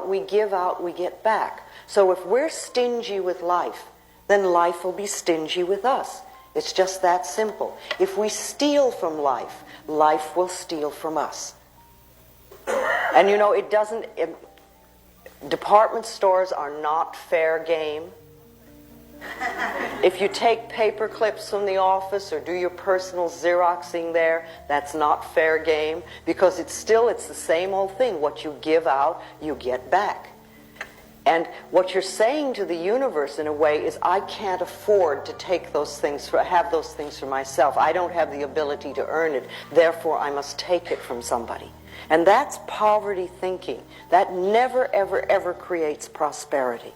what we give out, we get back. So if we're stingy with life, then life will be stingy with us. It's just that simple. If we steal from life, life will steal from us. And you know, department stores are not fair game. If you take paper clips from the office or do your personal Xeroxing there, that's not fair game, because it's the same old thing. What you give out, you get back. And what you're saying to the universe in a way is, I can't afford to take those things, have those things for myself. I don't have the ability to earn it, therefore I must take it from somebody. And that's poverty thinking. That never, ever, ever creates prosperity.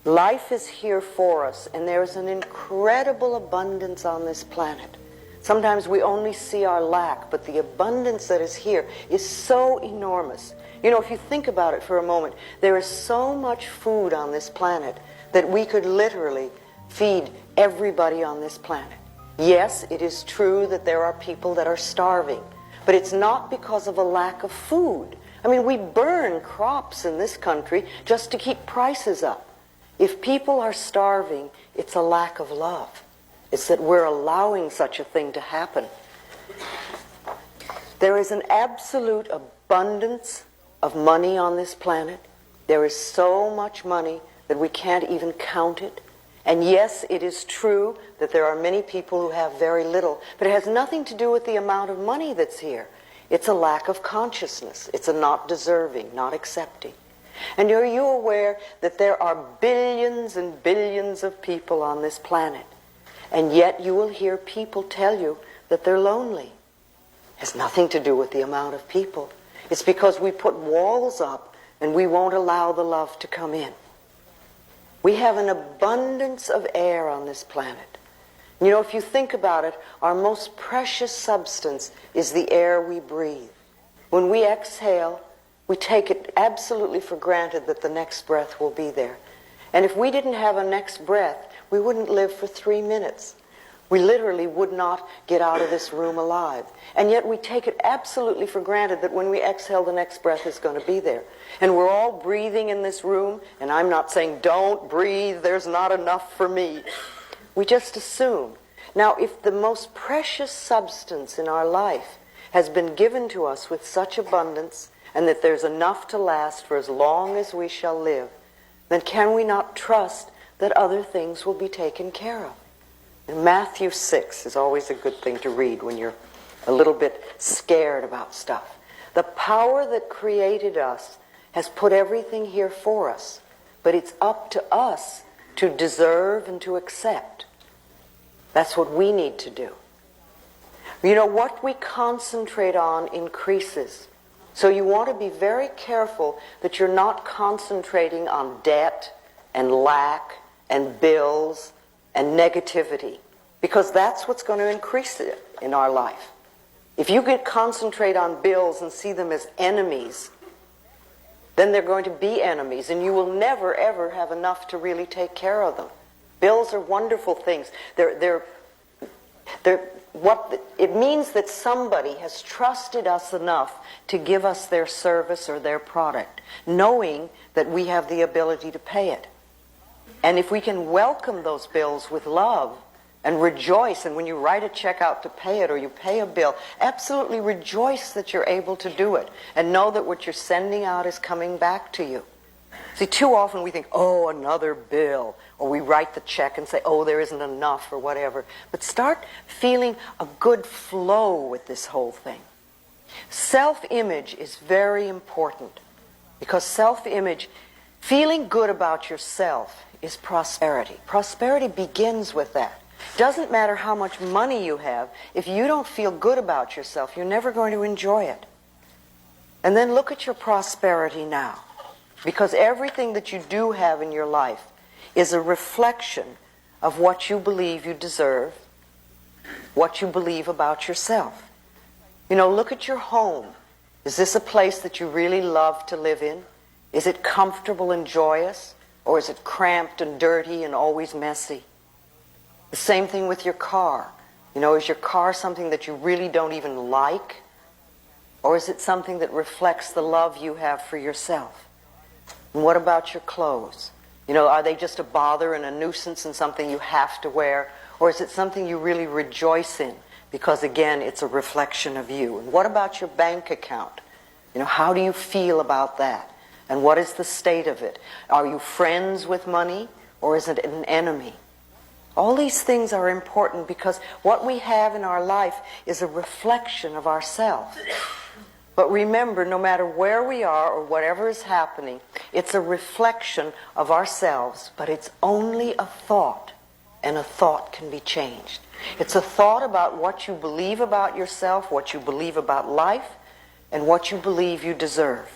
Life is here for us, and there's an incredible abundance on this planet. Sometimes we only see our lack, but the abundance that is here is so enormous. You know, if you think about it for a moment, there is so much food on this planet that we could literally feed everybody on this planet. Yes, it is true that there are people that are starving, but it's not because of a lack of food. I mean, we burn crops in this country just to keep prices up. If people are starving, it's a lack of love. It's that we're allowing such a thing to happen. There is an absolute abundance of money on this planet. There is so much money that we can't even count it. And yes, it is true that there are many people who have very little, but it has nothing to do with the amount of money that's here. It's a lack of consciousness. It's a not deserving, not accepting. And are you aware that there are billions and billions of people on this planet, and yet you will hear people tell you that they're lonely? It has nothing to do with the amount of people. It's because we put walls up and we won't allow the love to come in. We have an abundance of air on this planet. You know, if you think about it, our most precious substance is the air we breathe. When we exhale, we take it absolutely for granted that the next breath will be there. And if we didn't have a next breath, we wouldn't live for 3 minutes. We literally would not get out of this room alive. And yet we take it absolutely for granted that when we exhale, the next breath is going to be there. And we're all breathing in this room, and I'm not saying don't breathe, there's not enough for me. We just assume. Now, if the most precious substance in our life has been given to us with such abundance, and that there's enough to last for as long as we shall live, then can we not trust that other things will be taken care of? And Matthew 6 is always a good thing to read when you're a little bit scared about stuff. The power that created us has put everything here for us, but it's up to us to deserve and to accept. That's what we need to do. You know, what we concentrate on increases. So you want to be very careful that you're not concentrating on debt and lack and bills and negativity, because that's what's going to increase it in our life. If you could concentrate on bills and see them as enemies, then they're going to be enemies, and you will never ever have enough to really take care of them. Bills are wonderful things. It means that somebody has trusted us enough to give us their service or their product, knowing that we have the ability to pay it. And if we can welcome those bills with love and rejoice, and when you write a check out to pay it or you pay a bill, absolutely rejoice that you're able to do it and know that what you're sending out is coming back to you. See, too often we think, oh, another bill, or we write the check and say, oh, there isn't enough or whatever. But start feeling a good flow with this whole thing. Self-image is very important, because self-image, feeling good about yourself, is prosperity. Prosperity begins with that. Doesn't matter how much money you have, if you don't feel good about yourself, you're never going to enjoy it. And then look at your prosperity now. Because everything that you do have in your life is a reflection of what you believe you deserve, what you believe about yourself. You know, look at your home. Is this a place that you really love to live in? Is it comfortable and joyous? Or is it cramped and dirty and always messy? The same thing with your car. You know, is your car something that you really don't even like? Or is it something that reflects the love you have for yourself? And what about your clothes? You know, are they just a bother and a nuisance and something you have to wear? Or is it something you really rejoice in? Because again, it's a reflection of you. And what about your bank account? You know, how do you feel about that? And what is the state of it? Are you friends with money, or is it an enemy? All these things are important because what we have in our life is a reflection of ourselves. But remember, no matter where we are or whatever is happening, it's a reflection of ourselves, but it's only a thought, and a thought can be changed. It's a thought about what you believe about yourself, what you believe about life, and what you believe you deserve.